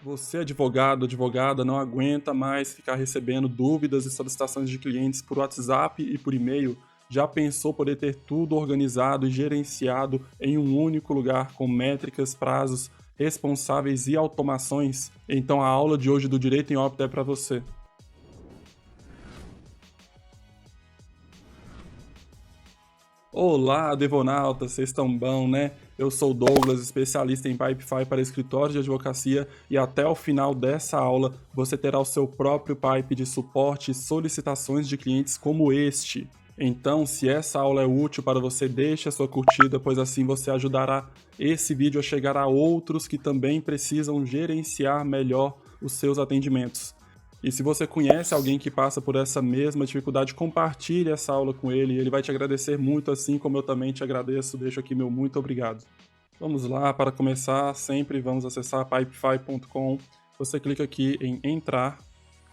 Você, advogado, advogada, não aguenta mais ficar recebendo dúvidas e solicitações de clientes por WhatsApp e por e-mail? Já pensou poder ter tudo organizado e gerenciado em um único lugar com métricas, prazos, responsáveis e automações? Então a aula de hoje do Direito em Óbito é para você. Olá, Devonautas, vocês estão bom, né? Eu sou o Douglas, especialista em Pipefy para escritórios de advocacia, e até o final dessa aula você terá o seu próprio pipe de suporte e solicitações de clientes como este. Então, se essa aula é útil para você, deixe a sua curtida, pois assim você ajudará esse vídeo a chegar a outros que também precisam gerenciar melhor os seus atendimentos. E se você conhece alguém que passa por essa mesma dificuldade, compartilhe essa aula com ele. Ele vai te agradecer muito, assim como eu também te agradeço. Deixo aqui meu muito obrigado. Vamos lá, para começar, sempre vamos acessar pipefy.com. Você clica aqui em entrar.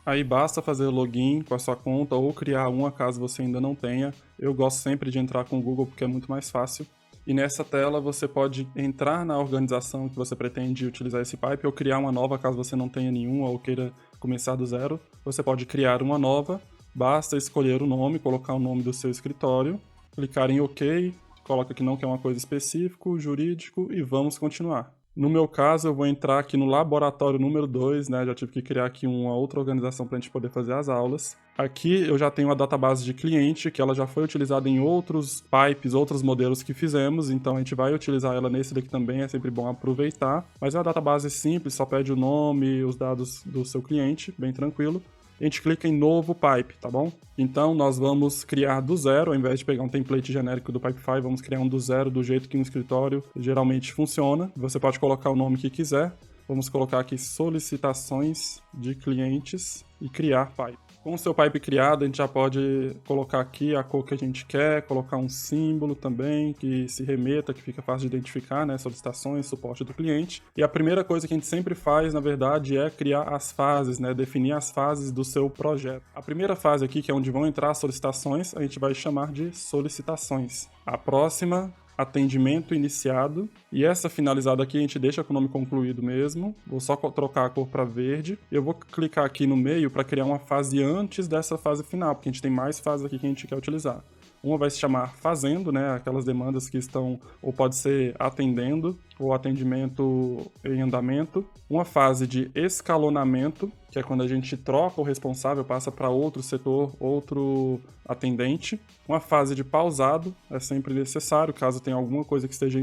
Aí basta fazer login com a sua conta ou criar uma caso você ainda não tenha. Eu gosto sempre de entrar com o Google porque é muito mais fácil. E nessa tela você pode entrar na organização que você pretende utilizar esse pipe ou criar uma nova caso você não tenha nenhuma ou queira começar do zero. Você pode criar uma nova, basta escolher o nome, colocar o nome do seu escritório, clicar em OK, coloca que não quer uma coisa específica, jurídico e vamos continuar. No meu caso, eu vou entrar aqui no laboratório número 2, né? Já tive que criar aqui uma outra organização para a gente poder fazer as aulas. Aqui eu já tenho a database de cliente, que ela já foi utilizada em outros pipes, outros modelos que fizemos, então a gente vai utilizar ela nesse daqui também, é sempre bom aproveitar. Mas é uma database simples, só pede o nome, os dados do seu cliente, bem tranquilo. A gente clica em novo pipe, tá bom? Então nós vamos criar do zero, ao invés de pegar um template genérico do Pipefy, vamos criar um do zero do jeito que no escritório geralmente funciona. Você pode colocar o nome que quiser. Vamos colocar aqui solicitações de clientes e criar pipe. Com o seu pipe criado, a gente já pode colocar aqui a cor que a gente quer, colocar um símbolo também que se remeta, que fica fácil de identificar, né? Solicitações, suporte do cliente. E a primeira coisa que a gente sempre faz, na verdade, é criar as fases, né? Definir as fases do seu projeto. A primeira fase aqui, que é onde vão entrar as solicitações, a gente vai chamar de solicitações. A próxima, atendimento iniciado, e essa finalizada aqui a gente deixa com o nome concluído mesmo. Vou só trocar a cor para verde. Eu vou clicar aqui no meio para criar uma fase antes dessa fase final, porque a gente tem mais fases aqui que a gente quer utilizar. Uma vai se chamar fazendo, né, aquelas demandas que estão, ou pode ser atendendo, ou atendimento em andamento. Uma fase de escalonamento, que é quando a gente troca o responsável, passa para outro setor, outro atendente. Uma fase de pausado, é sempre necessário, caso tenha alguma coisa que esteja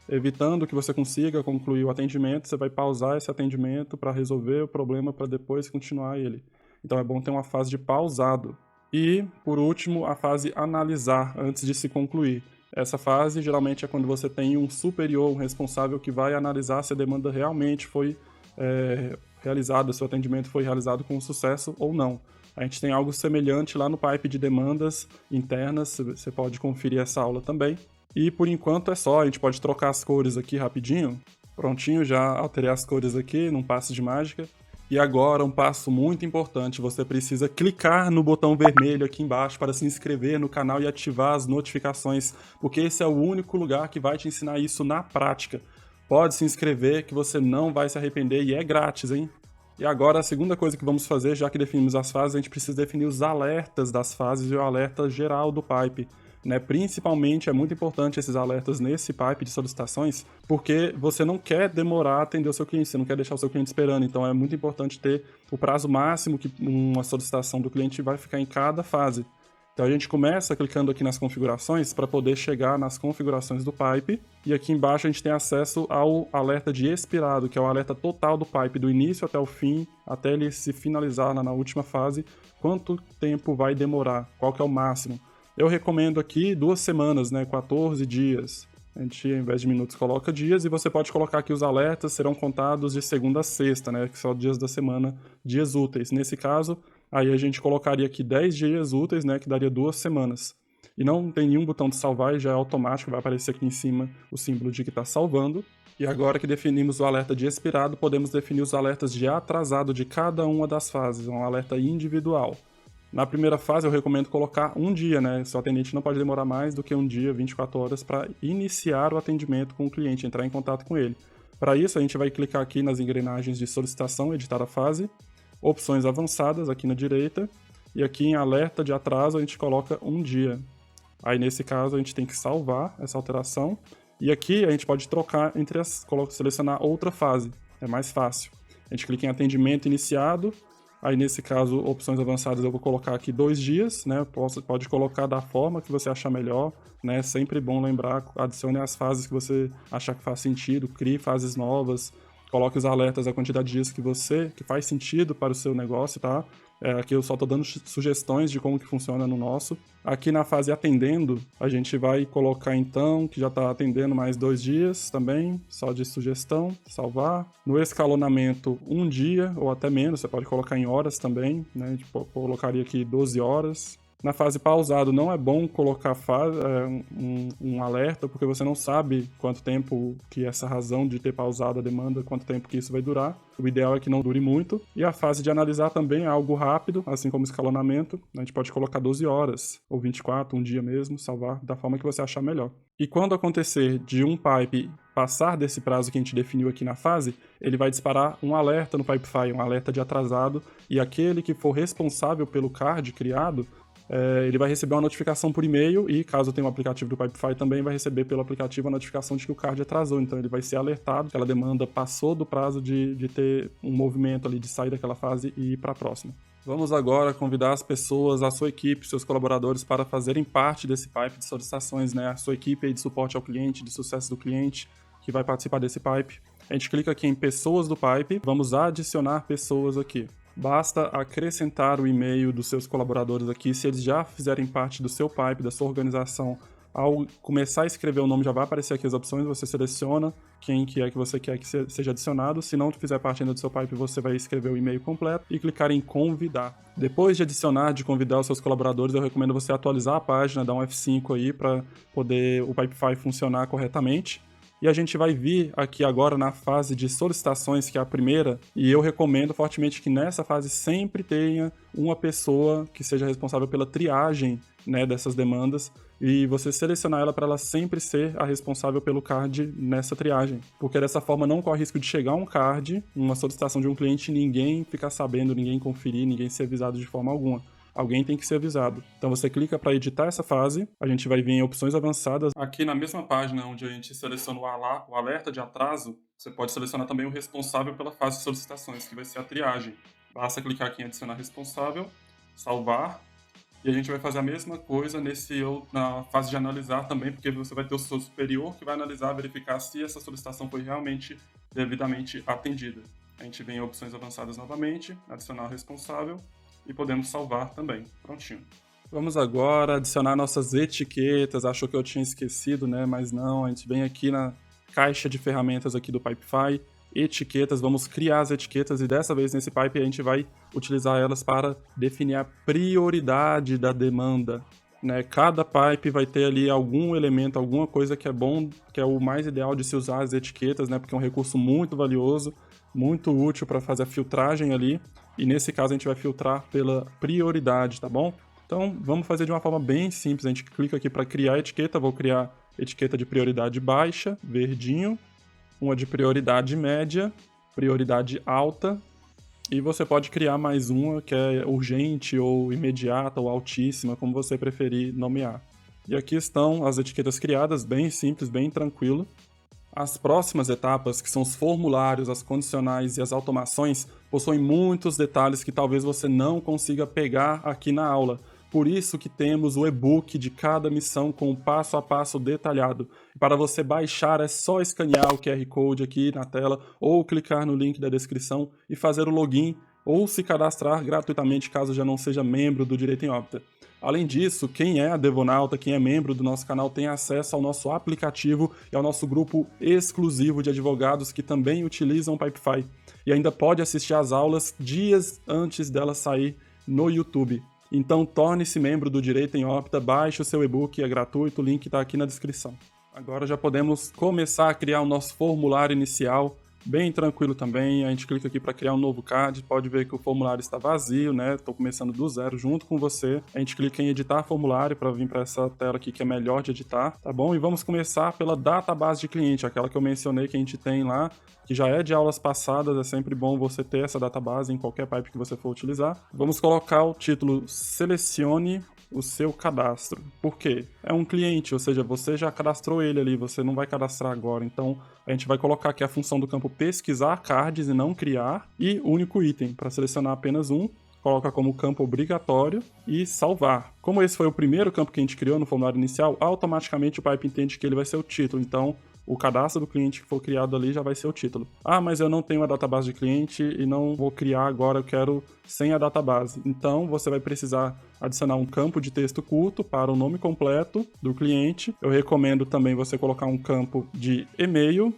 evitando que você consiga concluir o atendimento, você vai pausar esse atendimento para resolver o problema para depois continuar ele. Então é bom ter uma fase de pausado. E, por último, a fase analisar, antes de se concluir. Essa fase geralmente é quando você tem um superior, um responsável que vai analisar se a demanda realmente foi realizada, se o atendimento foi realizado com sucesso ou não. A gente tem algo semelhante lá no pipe de demandas internas, você pode conferir essa aula também. E por enquanto é só, a gente pode trocar as cores aqui rapidinho. Prontinho, já alterei as cores aqui num passo de mágica. E agora, um passo muito importante, você precisa clicar no botão vermelho aqui embaixo para se inscrever no canal e ativar as notificações, porque esse é o único lugar que vai te ensinar isso na prática. Pode se inscrever que você não vai se arrepender e é grátis, hein? E agora, a segunda coisa que vamos fazer, já que definimos as fases, a gente precisa definir os alertas das fases e o alerta geral do pipe. Né? Principalmente é muito importante esses alertas nesse pipe de solicitações, porque você não quer demorar a atender o seu cliente, você não quer deixar o seu cliente esperando, então é muito importante ter o prazo máximo que uma solicitação do cliente vai ficar em cada fase. Então a gente começa clicando aqui nas configurações para poder chegar nas configurações do pipe, e aqui embaixo a gente tem acesso ao alerta de expirado, que é o alerta total do pipe, do início até o fim, até ele se finalizar na última fase, quanto tempo vai demorar, qual que é o máximo. Eu recomendo aqui 2 semanas, né, 14 dias. A gente, ao invés de minutos, coloca dias, e você pode colocar aqui os alertas, serão contados de segunda a sexta, né, que são dias da semana, dias úteis. Nesse caso, aí a gente colocaria aqui 10 dias úteis, né, que daria 2 semanas. E não tem nenhum botão de salvar, e já é automático, vai aparecer aqui em cima o símbolo de que está salvando. E agora que definimos o alerta de expirado, podemos definir os alertas de atrasado de cada uma das fases, um alerta individual. Na primeira fase, eu recomendo colocar 1 dia, né? Seu atendente não pode demorar mais do que 1 dia, 24 horas, para iniciar o atendimento com o cliente, entrar em contato com ele. Para isso, a gente vai clicar aqui nas engrenagens de solicitação, editar a fase, opções avançadas aqui na direita, e aqui em alerta de atraso a gente coloca 1 dia. Aí nesse caso a gente tem que salvar essa alteração, e aqui a gente pode trocar entre selecionar outra fase, é mais fácil. A gente clica em atendimento iniciado, aí nesse caso, opções avançadas eu vou colocar aqui 2 dias, né? Pode colocar da forma que você achar melhor, né? Sempre bom lembrar, adicione as fases que você achar que faz sentido, crie fases novas, coloque os alertas, a quantidade de dias que faz sentido para o seu negócio, tá? Aqui eu só estou dando sugestões de como que funciona no nosso. Aqui na fase atendendo, a gente vai colocar então que já está atendendo mais 2 dias também, só de sugestão, salvar. No escalonamento, 1 dia ou até menos, você pode colocar em horas também, né? A gente colocaria aqui 12 horas. Na fase pausado, não é bom colocar um alerta, porque você não sabe quanto tempo que essa razão de ter pausado a demanda, quanto tempo que isso vai durar. O ideal é que não dure muito. E a fase de analisar também é algo rápido, assim como escalonamento. A gente pode colocar 12 horas, ou 24, 1 dia mesmo, salvar da forma que você achar melhor. E quando acontecer de um pipe passar desse prazo que a gente definiu aqui na fase, ele vai disparar um alerta no Pipefy, um alerta de atrasado, e aquele que for responsável pelo card criado, ele vai receber uma notificação por e-mail e, caso tenha um aplicativo do Pipefy, também vai receber pelo aplicativo a notificação de que o card atrasou. Então ele vai ser alertado que aquela demanda passou do prazo de ter um movimento ali, de sair daquela fase e ir para a próxima. Vamos agora convidar as pessoas, a sua equipe, seus colaboradores para fazerem parte desse pipe de solicitações, né? A sua equipe aí de suporte ao cliente, de sucesso do cliente, que vai participar desse pipe. A gente clica aqui em pessoas do pipe, vamos adicionar pessoas aqui. Basta acrescentar o e-mail dos seus colaboradores aqui, se eles já fizerem parte do seu pipe, da sua organização. Ao começar a escrever o nome, já vai aparecer aqui as opções, você seleciona quem que é que você quer que seja adicionado. Se não fizer parte ainda do seu pipe, você vai escrever o e-mail completo e clicar em convidar. Depois de adicionar, de convidar os seus colaboradores, eu recomendo você atualizar a página, dar um F5 aí para poder o Pipefy funcionar corretamente. E a gente vai vir aqui agora na fase de solicitações, que é a primeira, e eu recomendo fortemente que nessa fase sempre tenha uma pessoa que seja responsável pela triagem, né, dessas demandas, e você selecionar ela para ela sempre ser a responsável pelo card nessa triagem. Porque dessa forma não corre risco de chegar um card, uma solicitação de um cliente, e ninguém ficar sabendo, ninguém conferir, ninguém ser avisado de forma alguma. Alguém tem que ser avisado. Então você clica para editar essa fase, a gente vai vir em opções avançadas. Aqui na mesma página onde a gente seleciona o alerta de atraso, você pode selecionar também o responsável pela fase de solicitações, que vai ser a triagem. Basta clicar aqui em adicionar responsável, salvar, e a gente vai fazer a mesma coisa na fase de analisar também, porque você vai ter o seu superior que vai analisar, verificar se essa solicitação foi realmente devidamente atendida. A gente vem em opções avançadas novamente, adicionar o responsável, e podemos salvar também. Prontinho. Vamos agora adicionar nossas etiquetas. Achou que eu tinha esquecido, né? Mas não, a gente vem aqui na caixa de ferramentas aqui do Pipefy, etiquetas, vamos criar as etiquetas e dessa vez nesse pipe a gente vai utilizar elas para definir a prioridade da demanda, né? Cada pipe vai ter ali algum elemento, alguma coisa que é bom, que é o mais ideal de se usar as etiquetas, né? Porque é um recurso muito valioso, muito útil para fazer a filtragem ali. E nesse caso a gente vai filtrar pela prioridade, tá bom? Então vamos fazer de uma forma bem simples. A gente clica aqui para criar a etiqueta. Vou criar etiqueta de prioridade baixa, verdinho. Uma de prioridade média, prioridade alta. E você pode criar mais uma que é urgente ou imediata ou altíssima, como você preferir nomear. E aqui estão as etiquetas criadas, bem simples, bem tranquilo. As próximas etapas, que são os formulários, as condicionais e as automações, possuem muitos detalhes que talvez você não consiga pegar aqui na aula. Por isso que temos o e-book de cada missão com o passo a passo detalhado. Para você baixar é só escanear o QR Code aqui na tela ou clicar no link da descrição e fazer o login ou se cadastrar gratuitamente caso já não seja membro do Direito em Ópta. Além disso, quem é Devonauta, quem é membro do nosso canal, tem acesso ao nosso aplicativo e ao nosso grupo exclusivo de advogados que também utilizam o Pipefy. E ainda pode assistir às aulas dias antes dela sair no YouTube. Então torne-se membro do Direito em Ópta, baixe o seu e-book, é gratuito, o link está aqui na descrição. Agora já podemos começar a criar o nosso formulário inicial bem tranquilo também. A gente clica aqui para criar um novo card, pode ver que o formulário está vazio, né? Estou começando do zero junto com você. A gente clica em editar formulário para vir para essa tela aqui que é melhor de editar, tá bom? E vamos começar pela database de cliente, aquela que eu mencionei que a gente tem lá, que já é de aulas passadas. É sempre bom você ter essa database em qualquer pipe que você for utilizar. Vamos colocar o título Selecione o seu cadastro. Por quê? É um cliente, ou seja, você já cadastrou ele ali, você não vai cadastrar agora. Então, a gente vai colocar aqui a função do campo pesquisar cards e não criar, e único item, para selecionar apenas um. Coloca como campo obrigatório e salvar. Como esse foi o primeiro campo que a gente criou no formulário inicial, automaticamente o pipe entende que ele vai ser o título. Então, o cadastro do cliente que for criado ali já vai ser o título. Ah, mas eu não tenho a database de cliente e não vou criar agora, eu quero sem a database. Então, você vai precisar adicionar um campo de texto curto para o nome completo do cliente. Eu recomendo também você colocar um campo de e-mail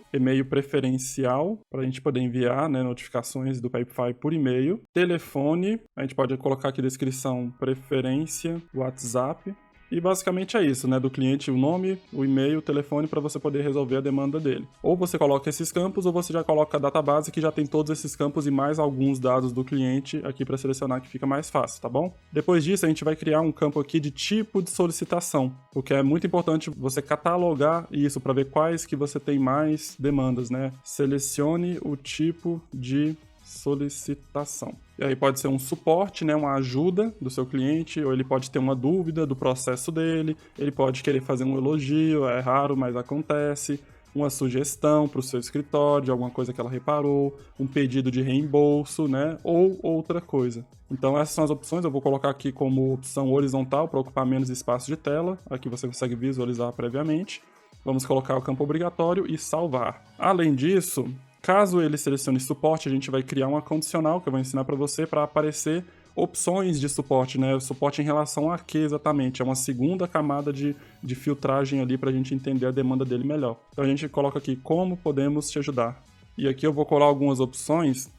preferencial, para a gente poder enviar, né, notificações do Pipefy por e-mail. Telefone, a gente pode colocar aqui descrição, preferência, WhatsApp. E basicamente é isso, né? Do cliente, o nome, o e-mail, o telefone, para você poder resolver a demanda dele. Ou você coloca esses campos, ou você já coloca a database que já tem todos esses campos e mais alguns dados do cliente aqui para selecionar, que fica mais fácil, tá bom? Depois disso, a gente vai criar um campo aqui de tipo de solicitação, porque é muito importante você catalogar isso para ver quais que você tem mais demandas, né? Selecione o tipo de solicitação. E aí pode ser um suporte, né, uma ajuda do seu cliente, ou ele pode ter uma dúvida do processo dele, ele pode querer fazer um elogio, é raro, mas acontece, uma sugestão para o seu escritório, de alguma coisa que ela reparou, um pedido de reembolso, né, ou outra coisa. Então essas são as opções, eu vou colocar aqui como opção horizontal para ocupar menos espaço de tela, aqui você consegue visualizar previamente. Vamos colocar o campo obrigatório e salvar. Além disso, caso ele selecione suporte, a gente vai criar uma condicional que eu vou ensinar para você para aparecer opções de suporte, né? Suporte em relação a que exatamente? É uma segunda camada de filtragem ali para a gente entender a demanda dele melhor. Então a gente coloca aqui como podemos te ajudar. E aqui eu vou colar algumas opções.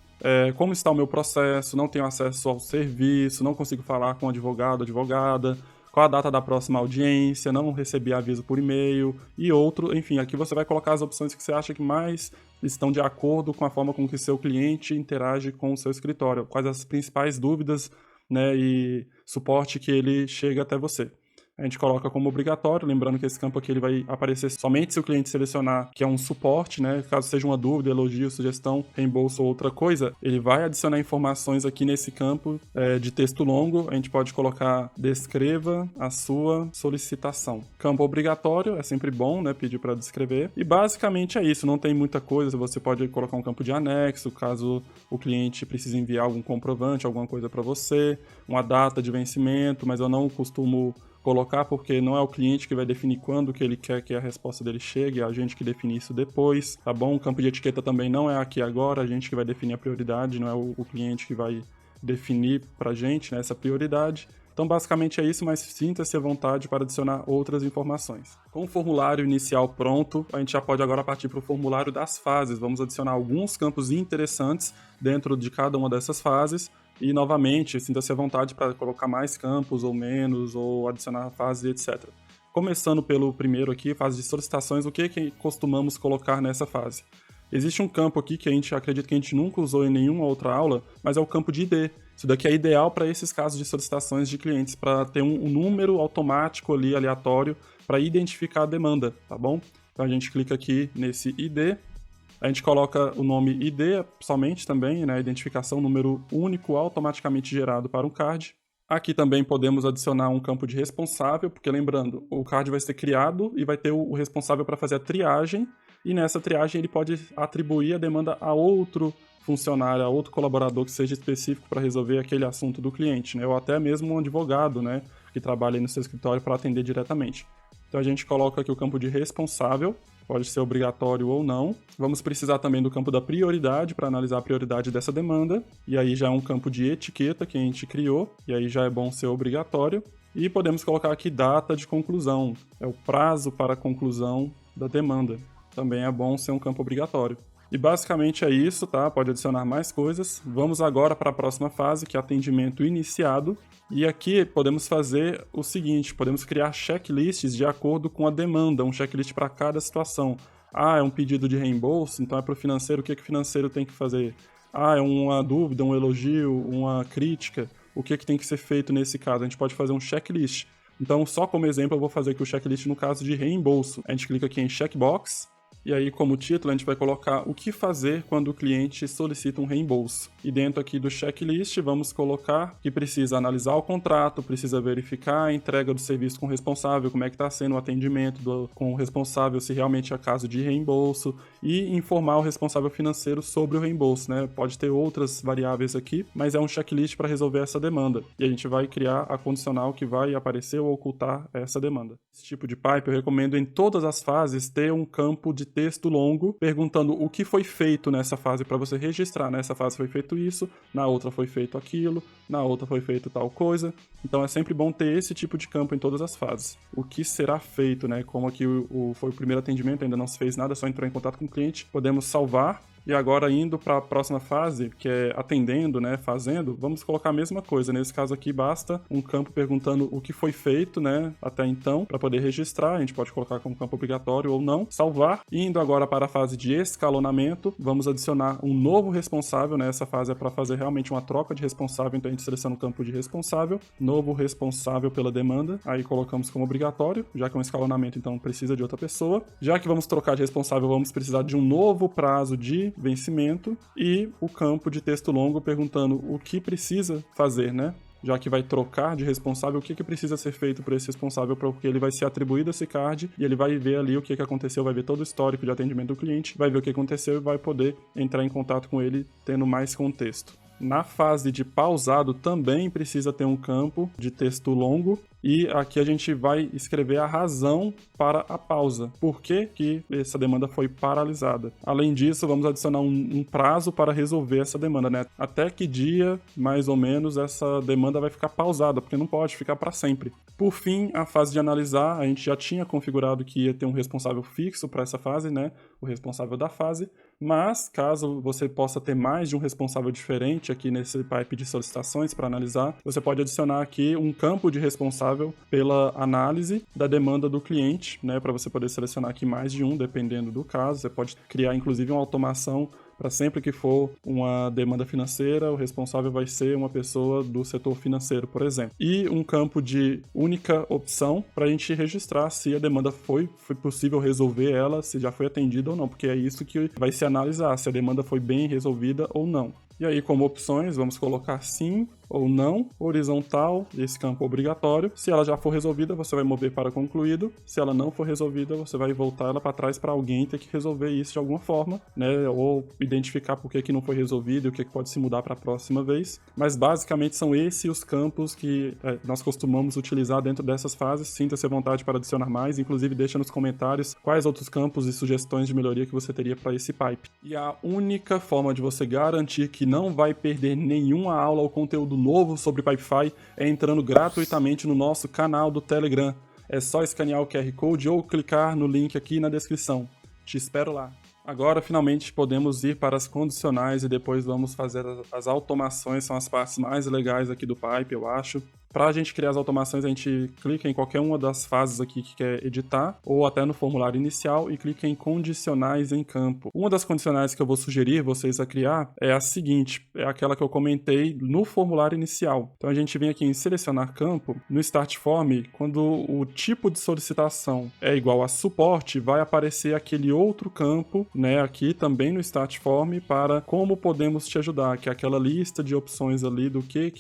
Como está o meu processo? Não tenho acesso ao serviço, não consigo falar com o advogado, advogada. Qual a data da próxima audiência, não recebi aviso por e-mail e outro, enfim, aqui você vai colocar as opções que você acha que mais estão de acordo com a forma com que seu cliente interage com o seu escritório, quais as principais dúvidas, né, e suporte que ele chega até você. A gente coloca como obrigatório, lembrando que esse campo aqui ele vai aparecer somente se o cliente selecionar que é um suporte, né? Caso seja uma dúvida, elogio, sugestão, reembolso ou outra coisa, ele vai adicionar informações aqui nesse campo de texto longo. A gente pode colocar descreva a sua solicitação. Campo obrigatório, é sempre bom, né? Pedir para descrever. E basicamente é isso, não tem muita coisa. Você pode colocar um campo de anexo, caso o cliente precise enviar algum comprovante, alguma coisa para você, uma data de vencimento, mas eu não costumo colocar porque não é o cliente que vai definir quando que ele quer que a resposta dele chegue, é a gente que define isso depois, tá bom? O campo de etiqueta também não é aqui agora, a gente que vai definir a prioridade, não é o cliente que vai definir pra gente, né, essa prioridade. Então basicamente é isso, mas sinta-se à vontade para adicionar outras informações. Com o formulário inicial pronto, a gente já pode agora partir para o formulário das fases. Vamos adicionar alguns campos interessantes dentro de cada uma dessas fases. E, novamente, sinta-se à vontade para colocar mais campos ou menos, ou adicionar fases, etc. Começando pelo primeiro aqui, fase de solicitações, o que costumamos colocar nessa fase? Existe um campo aqui que a gente acredita que a gente nunca usou em nenhuma outra aula, mas é o campo de ID. Isso daqui é ideal para esses casos de solicitações de clientes, para ter um número automático ali, aleatório, para identificar a demanda, tá bom? Então a gente clica aqui nesse ID. A gente coloca o nome ID somente também, né? Identificação, número único automaticamente gerado para um card. Aqui também podemos adicionar um campo de responsável, porque lembrando, o card vai ser criado e vai ter o responsável para fazer a triagem, e nessa triagem ele pode atribuir a demanda a outro funcionário, a outro colaborador que seja específico para resolver aquele assunto do cliente, né? Ou até mesmo um advogado, né? Que trabalha aí no seu escritório para atender diretamente. Então a gente coloca aqui o campo de responsável, pode ser obrigatório ou não. Vamos precisar também do campo da prioridade para analisar a prioridade dessa demanda. E aí já é um campo de etiqueta que a gente criou, e aí já é bom ser obrigatório. E podemos colocar aqui data de conclusão, é o prazo para a conclusão da demanda. Também é bom ser um campo obrigatório. E basicamente é isso, tá? Pode adicionar mais coisas. Vamos agora para a próxima fase, que é atendimento iniciado. E aqui podemos fazer o seguinte, podemos criar checklists de acordo com a demanda, um checklist para cada situação. é um pedido de reembolso, então é para o financeiro, o que o financeiro tem que fazer? É uma dúvida, um elogio, uma crítica, o que tem que ser feito nesse caso? A gente pode fazer um checklist. Então, só como exemplo, eu vou fazer aqui o checklist no caso de reembolso. A gente clica aqui em checkbox, e aí, como título, a gente vai colocar o que fazer quando o cliente solicita um reembolso. E dentro aqui do checklist, vamos colocar que precisa analisar o contrato, precisa verificar a entrega do serviço com o responsável, como é que está sendo o atendimento com o responsável, se realmente é caso de reembolso, e informar o responsável financeiro sobre o reembolso, né? Pode ter outras variáveis aqui, mas é um checklist para resolver essa demanda. E a gente vai criar a condicional que vai aparecer ou ocultar essa demanda. Esse tipo de pipe eu recomendo em todas as fases ter um campo de texto longo perguntando o que foi feito nessa fase para você registrar. Nessa fase foi feito isso, na outra foi feito aquilo, na outra foi feito tal coisa. Então é sempre bom ter esse tipo de campo em todas as fases. O que será feito, né? Como aqui foi o primeiro atendimento, ainda não se fez nada, só entrou em contato com o cliente, podemos salvar. E agora, indo para a próxima fase, que é atendendo, né, fazendo, vamos colocar a mesma coisa. Nesse caso aqui, basta um campo perguntando o que foi feito, né, até então, para poder registrar. A gente pode colocar como campo obrigatório ou não. Salvar. Indo agora para a fase de escalonamento, vamos adicionar um novo responsável, né? Essa fase é para fazer realmente uma troca de responsável, então a gente seleciona o campo de responsável, novo responsável pela demanda, aí colocamos como obrigatório, já que é um escalonamento, então precisa de outra pessoa. Já que vamos trocar de responsável, vamos precisar de um novo prazo de vencimento e o campo de texto longo perguntando o que precisa fazer, né? Já que vai trocar de responsável, o que precisa ser feito por esse responsável, porque ele vai ser atribuído esse card e ele vai ver ali o que aconteceu, vai ver todo o histórico de atendimento do cliente, vai ver o que aconteceu e vai poder entrar em contato com ele tendo mais contexto. Na fase de pausado também precisa ter um campo de texto longo e aqui a gente vai escrever a razão para a pausa. Por que essa demanda foi paralisada? Além disso, vamos adicionar um prazo para resolver essa demanda, né? Até que dia, mais ou menos, essa demanda vai ficar pausada, porque não pode ficar para sempre. Por fim, a fase de analisar, a gente já tinha configurado que ia ter um responsável fixo para essa fase, né? O responsável da fase. Mas, caso você possa ter mais de um responsável diferente aqui nesse pipe de solicitações para analisar, você pode adicionar aqui um campo de responsável pela análise da demanda do cliente, né, para você poder selecionar aqui mais de um, dependendo do caso. Você pode criar, inclusive, uma automação para sempre que for uma demanda financeira, o responsável vai ser uma pessoa do setor financeiro, por exemplo. E um campo de única opção para a gente registrar se a demanda foi possível resolver ela, se já foi atendida ou não, porque é isso que vai se analisar, se a demanda foi bem resolvida ou não. E aí, como opções, vamos colocar sim ou não, horizontal, esse campo obrigatório. Se ela já for resolvida, você vai mover para concluído. Se ela não for resolvida, você vai voltar ela para trás para alguém ter que resolver isso de alguma forma, né? Ou identificar por que não foi resolvido e o que pode se mudar para a próxima vez. Mas basicamente são esses os campos que nós costumamos utilizar dentro dessas fases. Sinta-se à vontade para adicionar mais, inclusive deixa nos comentários quais outros campos e sugestões de melhoria que você teria para esse pipe. E a única forma de você garantir que não vai perder nenhuma aula ou conteúdo novo sobre Pipefy é entrando gratuitamente no nosso canal do Telegram. É só escanear o QR Code ou clicar no link aqui na descrição. Te espero lá. Agora, finalmente, podemos ir para as condicionais e depois vamos fazer as automações, são as partes mais legais aqui do Pipe, eu acho. Para a gente criar as automações, a gente clica em qualquer uma das fases aqui que quer editar, ou até no formulário inicial, e clica em condicionais em campo. Uma das condicionais que eu vou sugerir vocês a criar é a seguinte, é aquela que eu comentei no formulário inicial. Então a gente vem aqui em selecionar campo, no Start Form, quando o tipo de solicitação é igual a suporte, vai aparecer aquele outro campo, né, aqui também no Start Form, para como podemos te ajudar, que é aquela lista de opções ali do que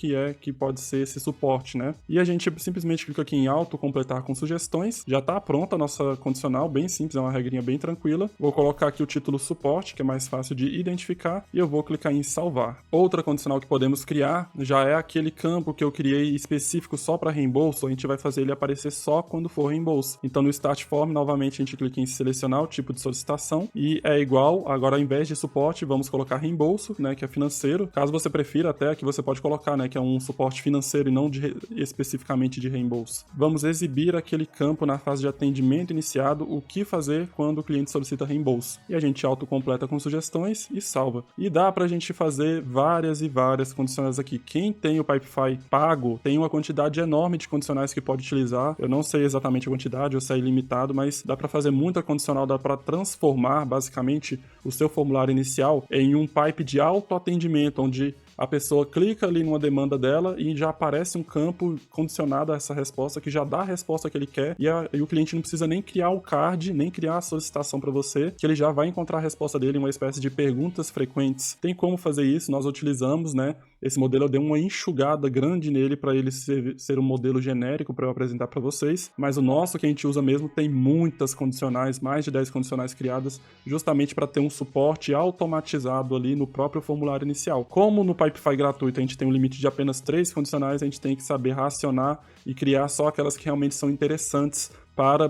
pode ser esse suporte. Né? E a gente simplesmente clica aqui em autocompletar com sugestões, já está pronta a nossa condicional, bem simples, é uma regrinha bem tranquila. Vou colocar aqui o título suporte, que é mais fácil de identificar, e eu vou clicar em salvar. Outra condicional que podemos criar já é aquele campo que eu criei específico só para reembolso, a gente vai fazer ele aparecer só quando for reembolso. Então no Start Form, novamente a gente clica em selecionar o tipo de solicitação, e é igual, agora ao invés de suporte, vamos colocar reembolso, né, que é financeiro. Caso você prefira até, aqui você pode colocar, né, que é um suporte financeiro e não de especificamente de reembolso. Vamos exibir aquele campo na fase de atendimento iniciado, o que fazer quando o cliente solicita reembolso. E a gente autocompleta com sugestões e salva. E dá pra gente fazer várias e várias condicionais aqui. Quem tem o Pipefy pago tem uma quantidade enorme de condicionais que pode utilizar. Eu não sei exatamente a quantidade, eu sei ilimitado, mas dá pra fazer muita condicional, dá pra transformar basicamente o seu formulário inicial em um pipe de autoatendimento, onde a pessoa clica ali numa demanda dela e já aparece um campo condicionado a essa resposta, que já dá a resposta que ele quer, e o cliente não precisa nem criar o card, nem criar a solicitação para você, que ele já vai encontrar a resposta dele em uma espécie de perguntas frequentes. Tem como fazer isso, nós utilizamos, né? Esse modelo eu dei uma enxugada grande nele para ele ser um modelo genérico para eu apresentar para vocês, mas o nosso que a gente usa mesmo tem muitas condicionais, mais de 10 condicionais criadas, justamente para ter um suporte automatizado ali no próprio formulário inicial. Como no Pipefy gratuito a gente tem um limite de apenas 3 condicionais, a gente tem que saber racionar e criar só aquelas que realmente são interessantes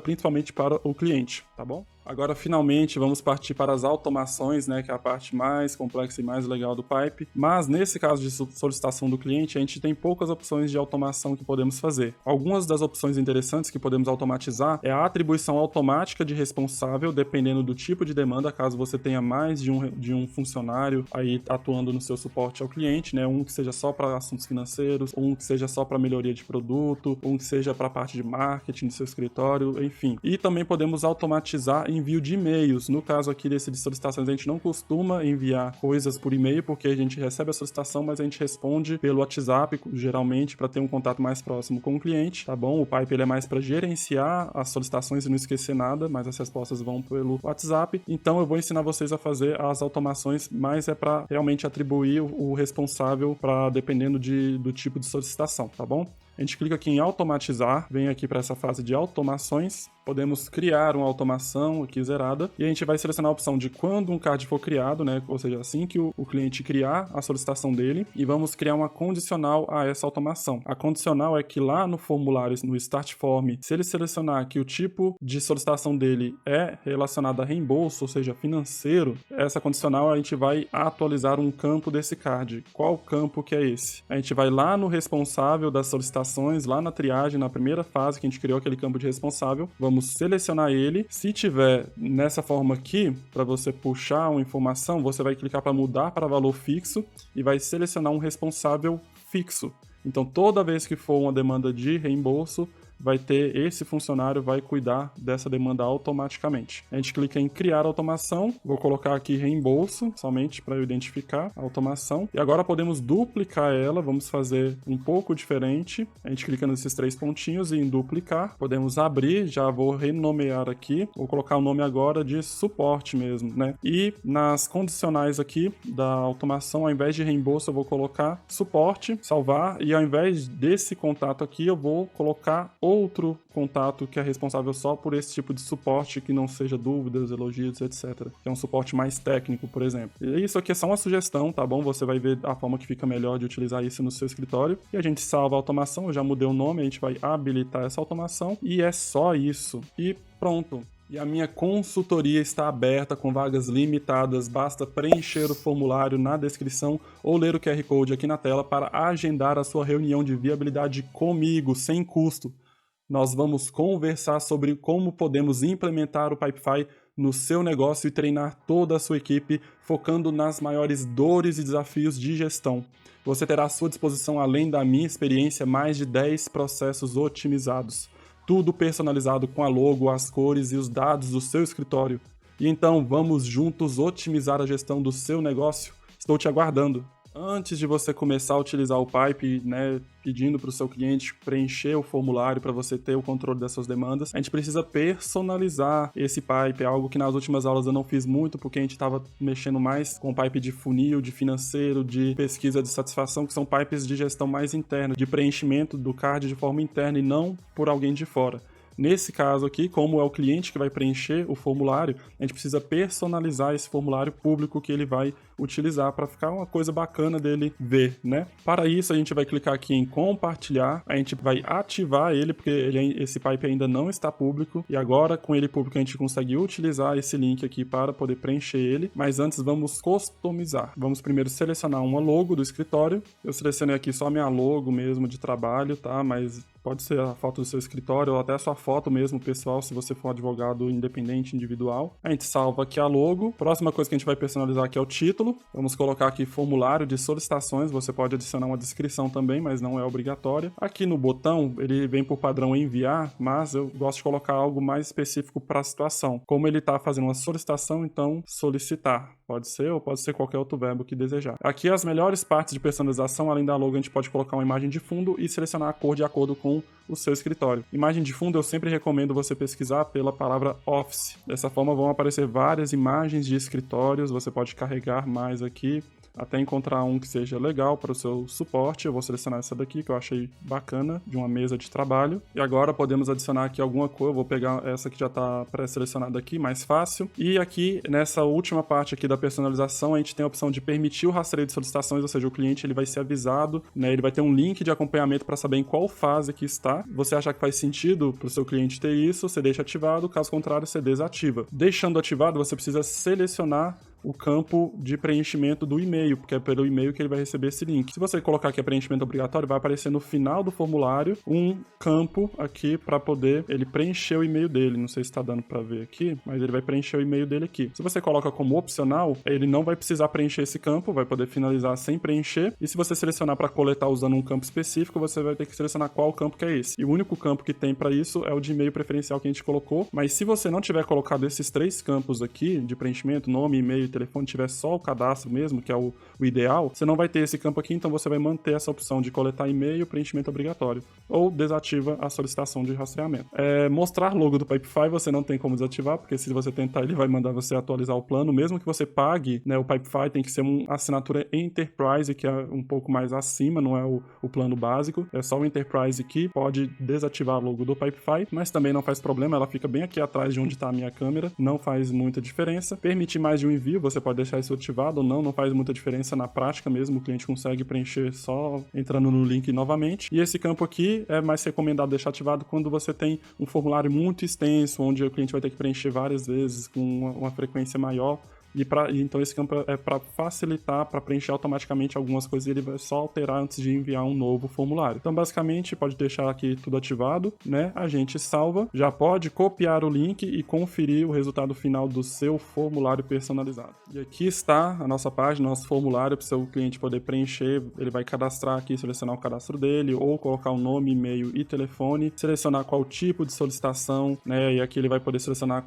principalmente para o cliente, tá bom? Agora, finalmente, vamos partir para as automações, né, que é a parte mais complexa e mais legal do Pipe. Mas, nesse caso de solicitação do cliente, a gente tem poucas opções de automação que podemos fazer. Algumas das opções interessantes que podemos automatizar é a atribuição automática de responsável, dependendo do tipo de demanda, caso você tenha mais de um funcionário aí atuando no seu suporte ao cliente, né, um que seja só para assuntos financeiros, um que seja só para melhoria de produto, um que seja para a parte de marketing do seu escritório, enfim. E também podemos automatizar envio de e-mails. No caso aqui desse de solicitações, a gente não costuma enviar coisas por e-mail, porque a gente recebe a solicitação, mas a gente responde pelo WhatsApp, geralmente, para ter um contato mais próximo com o cliente, tá bom? O Pipe ele é mais para gerenciar as solicitações e não esquecer nada, mas as respostas vão pelo WhatsApp. Então eu vou ensinar vocês a fazer as automações, mas é para realmente atribuir o responsável dependendo do tipo de solicitação, tá bom? A gente clica aqui em automatizar, vem aqui para essa fase de automações, podemos criar uma automação aqui zerada, e a gente vai selecionar a opção de quando um card for criado, né? Ou seja, assim que o cliente criar a solicitação dele, e vamos criar uma condicional a essa automação. A condicional é que lá no formulário, no Start Form, se ele selecionar que o tipo de solicitação dele é relacionado a reembolso, ou seja, financeiro, essa condicional a gente vai atualizar um campo desse card. Qual campo que é esse? A gente vai lá no responsável das solicitações, lá na triagem, na primeira fase que a gente criou aquele campo de responsável, vamos selecionar ele. Se tiver nessa forma aqui, para você puxar uma informação, você vai clicar para mudar para valor fixo e vai selecionar um responsável fixo. Então, toda vez que for uma demanda de reembolso, vai ter esse funcionário, vai cuidar dessa demanda automaticamente. A gente clica em criar automação, vou colocar aqui reembolso, somente para eu identificar a automação. E agora podemos duplicar ela, vamos fazer um pouco diferente. A gente clica nesses 3 pontinhos e em duplicar. Podemos abrir, já vou renomear aqui, vou colocar o nome agora de suporte mesmo, né? E nas condicionais aqui da automação, ao invés de reembolso, eu vou colocar suporte, salvar, e ao invés desse contato aqui, eu vou colocar outro contato que é responsável só por esse tipo de suporte, que não seja dúvidas, elogios, etc. Que é um suporte mais técnico, por exemplo. E isso aqui é só uma sugestão, tá bom? Você vai ver a forma que fica melhor de utilizar isso no seu escritório. E a gente salva a automação, eu já mudei o nome, a gente vai habilitar essa automação. E é só isso. E pronto. E a minha consultoria está aberta com vagas limitadas, basta preencher o formulário na descrição ou ler o QR Code aqui na tela para agendar a sua reunião de viabilidade comigo, sem custo. Nós vamos conversar sobre como podemos implementar o Pipefy no seu negócio e treinar toda a sua equipe, focando nas maiores dores e desafios de gestão. Você terá à sua disposição, além da minha experiência, mais de 10 processos otimizados. Tudo personalizado com a logo, as cores e os dados do seu escritório. E então, vamos juntos otimizar a gestão do seu negócio? Estou te aguardando. Antes de você começar a utilizar o Pipe, né, pedindo para o seu cliente preencher o formulário para você ter o controle das suas demandas, a gente precisa personalizar esse Pipe. É algo que nas últimas aulas eu não fiz muito, porque a gente estava mexendo mais com Pipe de funil, de financeiro, de pesquisa de satisfação, que são pipes de gestão mais interna, de preenchimento do card de forma interna e não por alguém de fora. Nesse caso aqui, como é o cliente que vai preencher o formulário, a gente precisa personalizar esse formulário público que ele vai utilizar para ficar uma coisa bacana dele ver, né? Para isso, a gente vai clicar aqui em compartilhar, a gente vai ativar ele, porque esse pipe ainda não está público, e agora com ele público a gente consegue utilizar esse link aqui para poder preencher ele, mas antes vamos customizar. Vamos primeiro selecionar uma logo do escritório, eu selecionei aqui só a minha logo mesmo de trabalho, tá? Mas pode ser a foto do seu escritório ou até a sua foto mesmo, pessoal, se você for um advogado independente, individual. A gente salva aqui a logo. Próxima coisa que a gente vai personalizar aqui é o título. Vamos colocar aqui formulário de solicitações. Você pode adicionar uma descrição também, mas não é obrigatória. Aqui no botão, ele vem por padrão enviar, mas eu gosto de colocar algo mais específico para a situação. Como ele está fazendo uma solicitação, então solicitar. Pode ser ou pode ser qualquer outro verbo que desejar. Aqui as melhores partes de personalização, além da logo, a gente pode colocar uma imagem de fundo e selecionar a cor de acordo com o seu escritório. Imagem de fundo eu sempre recomendo você pesquisar pela palavra Office. Dessa forma vão aparecer várias imagens de escritórios, você pode carregar mais aqui, até encontrar um que seja legal para o seu suporte. Eu vou selecionar essa daqui que eu achei bacana, de uma mesa de trabalho. E agora podemos adicionar aqui alguma cor. Eu vou pegar essa que já está pré-selecionada aqui, mais fácil. E aqui, nessa última parte aqui da personalização, a gente tem a opção de permitir o rastreio de solicitações, ou seja, o cliente ele vai ser avisado, né? Ele vai ter um link de acompanhamento para saber em qual fase que está. Você achar que faz sentido para o seu cliente ter isso, você deixa ativado, caso contrário, você desativa. Deixando ativado, você precisa selecionar o campo de preenchimento do e-mail, porque é pelo e-mail que ele vai receber esse link. Se você colocar aqui preenchimento obrigatório, vai aparecer no final do formulário um campo aqui para poder ele preencher o e-mail dele. Não sei se está dando para ver aqui, mas ele vai preencher o e-mail dele aqui. Se você coloca como opcional, ele não vai precisar preencher esse campo, vai poder finalizar sem preencher. E se você selecionar para coletar usando um campo específico, você vai ter que selecionar qual campo que é esse. E o único campo que tem para isso é o de e-mail preferencial que a gente colocou. Mas se você não tiver colocado esses 3 campos aqui de preenchimento, nome, e-mail, telefone, tiver só o cadastro mesmo, que é o ideal, você não vai ter esse campo aqui, então você vai manter essa opção de coletar e-mail, preenchimento obrigatório, ou desativa a solicitação de rastreamento. Mostrar logo do Pipefy você não tem como desativar, porque se você tentar, ele vai mandar você atualizar o plano, mesmo que você pague, né, o Pipefy tem que ser uma assinatura Enterprise, que é um pouco mais acima, não é o plano básico, é só o Enterprise que pode desativar o logo do Pipefy, mas também não faz problema, ela fica bem aqui atrás de onde está a minha câmera, não faz muita diferença. Permitir mais de um envio, você pode deixar isso ativado ou não faz muita diferença na prática mesmo, o cliente consegue preencher só entrando no link novamente. E esse campo aqui é mais recomendado deixar ativado quando você tem um formulário muito extenso, onde o cliente vai ter que preencher várias vezes com uma frequência maior. Então esse campo é para facilitar, para preencher automaticamente algumas coisas e ele vai só alterar antes de enviar um novo formulário. Então basicamente pode deixar aqui tudo ativado, né? A gente salva, já pode copiar o link e conferir o resultado final do seu formulário personalizado. E aqui está a nossa página, nosso formulário para o seu cliente poder preencher. Ele vai cadastrar aqui, selecionar o cadastro dele ou colocar o nome, e-mail e telefone, selecionar qual tipo de solicitação, né? E aqui ele vai poder selecionar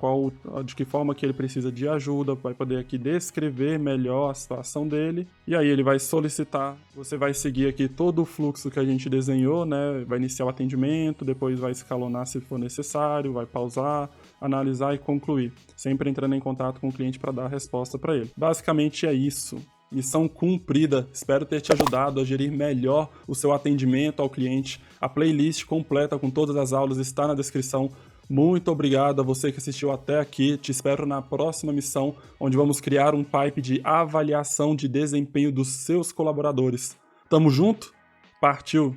de que forma que ele precisa de ajuda, vai poder aqui descrever melhor a situação dele, e aí ele vai solicitar, você vai seguir aqui todo o fluxo que a gente desenhou, né? Vai iniciar o atendimento, depois vai escalonar se for necessário, vai pausar, analisar e concluir, sempre entrando em contato com o cliente para dar a resposta para ele. Basicamente é isso. Missão cumprida. Espero ter te ajudado a gerir melhor o seu atendimento ao cliente. A playlist completa com todas as aulas está na descrição. Muito obrigado a você que assistiu até aqui. Te espero na próxima missão, onde vamos criar um pipe de avaliação de desempenho dos seus colaboradores. Tamo junto? Partiu!